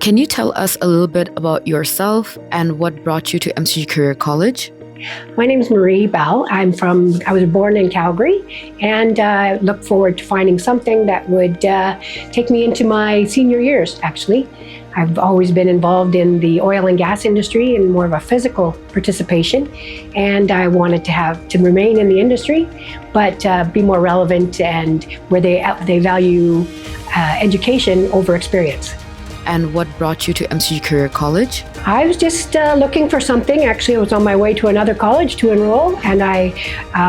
Can you tell us a little bit about yourself and what brought you to MCG Career College? My name is Marie Bell. I was born in Calgary and look forward to finding something that would take me into my senior years, actually. I've always been involved in the oil and gas industry in more of a physical participation, and I wanted to remain in the industry, but be more relevant and where they value education over experience. And what brought you to MCG Career College? I was just looking for something. Actually, I was on my way to another college to enroll, and I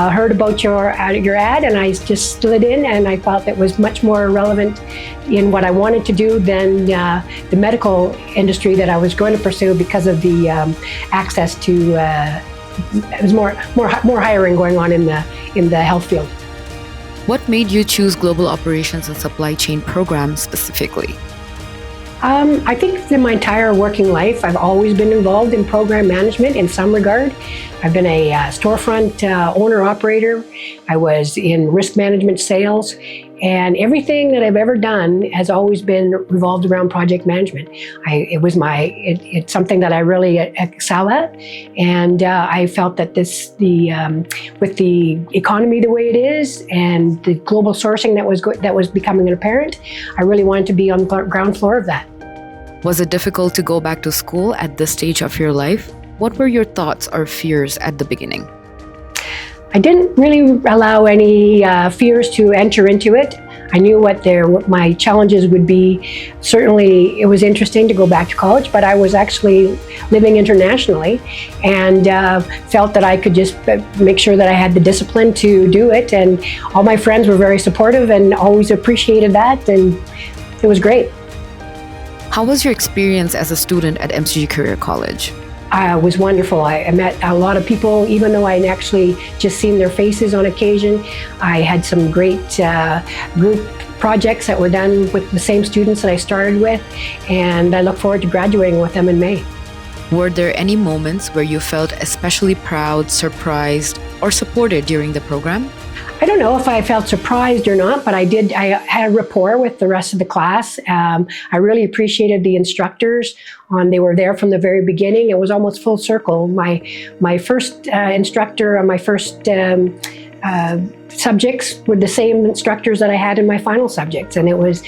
heard about your ad, and I just slid in, and I felt it was much more relevant in what I wanted to do than the medical industry that I was going to pursue because of the access to. It was more hiring going on in the health field. What made you choose Global Operations and Supply Chain program specifically? I think in my entire working life, I've always been involved in program management in some regard. I've been a storefront owner-operator. I was in risk management sales, and everything that I've ever done has always been revolved around project management. It's something that I really excel at, and I felt that with the economy the way it is and the global sourcing that was becoming apparent, I really wanted to be on the ground floor of that. Was it difficult to go back to school at this stage of your life? What were your thoughts or fears at the beginning? I didn't really allow any fears to enter into it. I knew what my challenges would be. Certainly, it was interesting to go back to college, but I was actually living internationally and felt that I could just make sure that I had the discipline to do it. And all my friends were very supportive and always appreciated that, and it was great. How was your experience as a student at MCG Career College? It was wonderful. I met a lot of people, even though I'd actually just seen their faces on occasion. I had some great group projects that were done with the same students that I started with, and I look forward to graduating with them in May. Were there any moments where you felt especially proud, surprised, or supported during the program? I don't know if I felt surprised or not, but I had a rapport with the rest of the class. I really appreciated the instructors. They were there from the very beginning. It was almost full circle. My first instructor on my first subjects were the same instructors that I had in my final subjects, and it was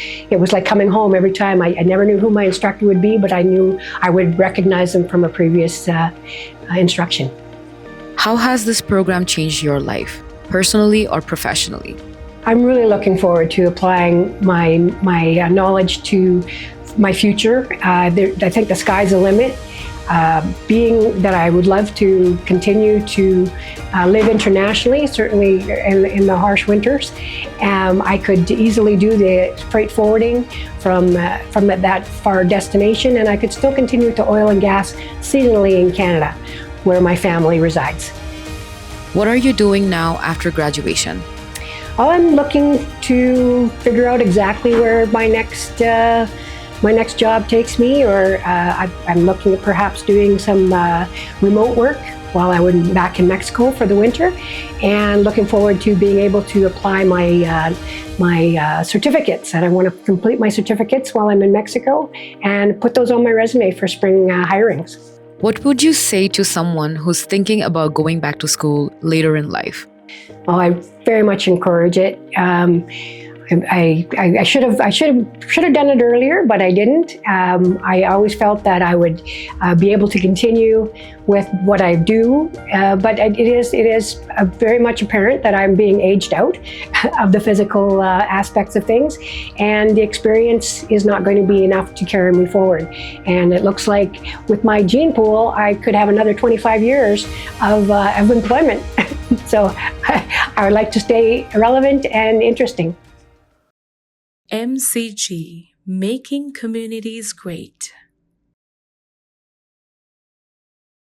like coming home every time. I never knew who my instructor would be, but I knew I would recognize them from a previous instruction. How has this program changed your life, personally or professionally? I'm really looking forward to applying my knowledge to my future. I think the sky's the limit. Being that I would love to continue to live internationally, certainly in the harsh winters, I could easily do the freight forwarding from that far destination, and I could still continue to oil and gas seasonally in Canada, where my family resides. What are you doing now after graduation? I'm looking to figure out exactly where my next job takes me, or I'm looking at perhaps doing some remote work while I was back in Mexico for the winter, and looking forward to being able to apply my certificates. And I want to complete my certificates while I'm in Mexico and put those on my resume for spring hirings. What would you say to someone who's thinking about going back to school later in life? Well, I very much encourage it. I should have done it earlier, but I didn't. I always felt that I would be able to continue with what I do, but it is very much apparent that I'm being aged out of the physical aspects of things, and the experience is not going to be enough to carry me forward. And it looks like with my gene pool, I could have another 25 years of employment. So I would like to stay relevant and interesting. MCG, making communities great.